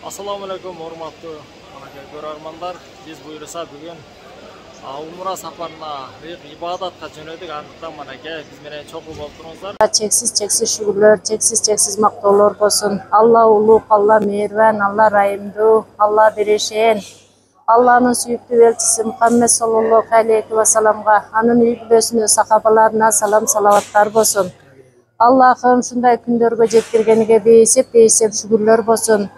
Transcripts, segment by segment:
Assalamu alaikum hormatly көрерmanlar. Biz buyursa bugün Umra safarına ve ibadatқа жөнөдүк. Андыктан манеке биз менен чогуу болуп туруңуздар. Çeksiz şükürler, çeksiz maqtovlar bolsun. Allah uluk, Allah mehriban, Allah rayımdуу, Allah berişen. Allah'ın suyuktü elçisi Muhammed sallallahu aleyhi ve sellem'ga, anın üyübüsünü, sahabalarına salam salavatlar bolsun. Allah'ım şunday kündörgө жеткиргениге бейсеп şükürler bolsun.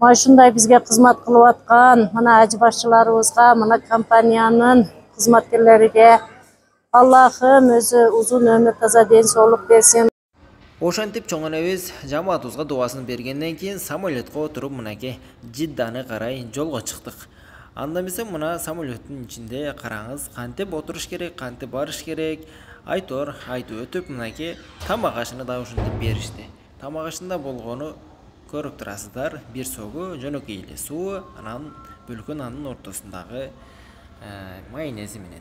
Mana şunday bizge hizmet kılıp atkan, mana acı başçılarımızga, mana kompaniyanın hizmetçileriga Allah'ım özü uzun ömür, taza den soğluk bersin. Ошентип чоңонебиз жамаатыбызга дуасын бергенден кийин самолетке отуруп мынакей Жидданы карай жолго чыктык. Андан биз мына самолеттин ичинде караңыз, кантип отуруш керек, кантип барыш керек, айтып өтүп мынакей тамак ашына да ушинтип беришти. Тамак ашында болгону көрүп турасыздар, бир согу жөнөкөй эле суу, анан бөлкөн анын ортосундагы майонези менен.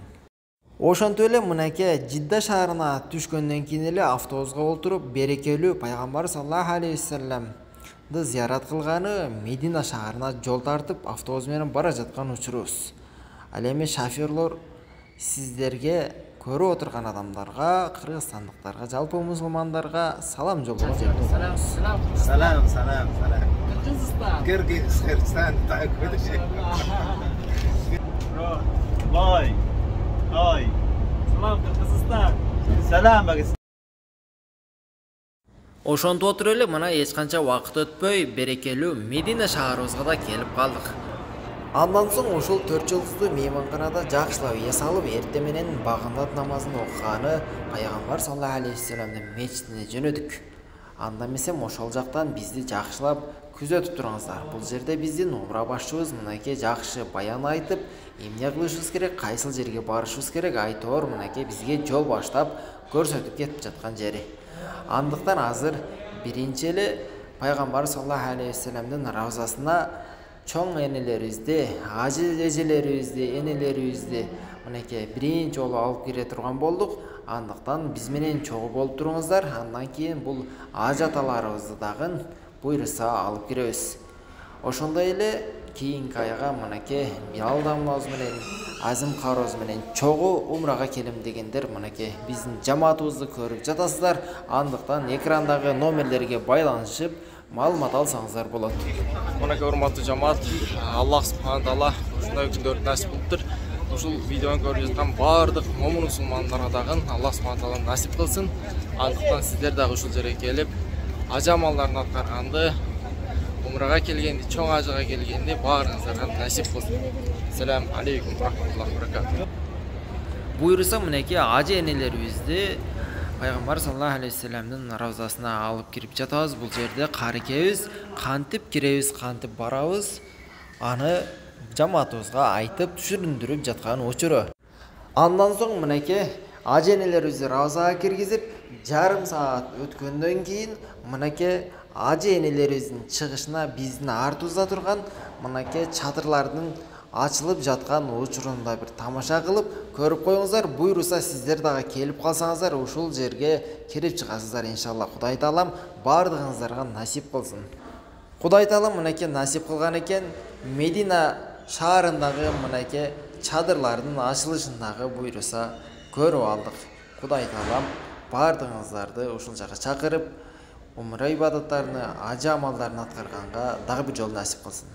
Ошентип эле мынакей Жидда шаарына түшкөндөн кийин эле автобуска отуруп берекелүү пайгамбар саллаллаху алейхи вассаламды зиярат кылганы Медина шаарына жол тартып автобус менен бара жаткан учурубуз. Ал эми шофёрлор сиздерге көрүп отурган адамдарга, кыргызстандыктарга, жалпы мусулмандарга салам жолдоп жатат. Salam. Kırgızistan takip edecek. Vay. Salam Kırgızistan. Salam bagis. Ошентип отуруп эле мына эч канча убакыт өтпөй берекелүү Медина шаарыбызга да келип калдык. Андан соң ушул 4 жылдыздуу мейманканада жакшылап эс алып, эрте менен багындат намазын окуганы пайгамбар саллаллаху алейхи вассаламдын мечитине жөнөдүк. Андан эмесем ошол жактан бизди жакшылап күзөтүп туруңуздар. Бул жерде биздин умра башчыбыз мынакей жакшы баян айтып, эмне кылышыбыз керек, кайсыл жерге барышыбыз керек айтор мынакей бизге жол баштап көрсөтүп кетип жаткан жери. Андыктан азыр биринчи эле пайгамбар саллаллаху алейхи вассаламдын равзасына чоң энелерибизди, ажы эжелерибизди, энелерибизди мынакей биринчи жолу алып кире турган болдук. Андыктан биз менен чогуу болуп туруңуздар. Андан кийин бул ажы аталарыбызды дагы буйруса алып киребиз. Ошондой эле кийинки айга мынакей Миалдамыбыз менен Азим карыбыз менен чогуу умрага келем дегендер мынакей биздин жамаатыбызды көрүп жатасыздар. Андыктан экрандагы номерлерге байланышып маалымат алсаңыздар болот. Мынакей урматтуу жамаат, Аллах субхана таала ушундай күндөрдү насип кылыптыр. Ушул видеону көрүп жаткан баардык момун мусулмандарга дагы Аллах субхана таала насип кылсын. Андыктан сиздер дагы ушул жерге келип ажы амалдарын аткарганды, умрага келгенди, чоң ажыга келгенди баарыңыздарга насип кылсын. Салам алейкум рахматуллахи баракатух. Буйруса мынакей ажы энелерибизди пайгамбар саллаллаху алейхи вассаламдын равзасына алып кирип жатабыз. Бул жерде карекебиз, кантип киребиз, кантип барабыз, аны жамаатыбызга айтып түшүндүрүп жаткан учуру. Андан соң мынакей ажы энелерибизди равзага киргизип, жарым саат өткөндөн кийин мынакей ажы энелерибиздин чыгышына биздин артыбызда турган мынакей чатырлардын ачылып жаткан учурун да бир тамаша кылып көрүп коюңуздар. Буйруса сиздер дагы келип калсаңыздар ушул жерге кирип чыгасыздар иншалла. Кудай таалам бардыгыңыздарга насип кылсын. Кудай таалам мынакей насип кылган экен. Медина шаарындагы мынакей чадырлардын ачылышын дагы буйруса көрүп алдык. Кудай таалам бардыгыңыздарды ушул жака чакырып, умра ибадаттарыны, ажы амалдарын аткарганга дагы бир жол насип кылсын.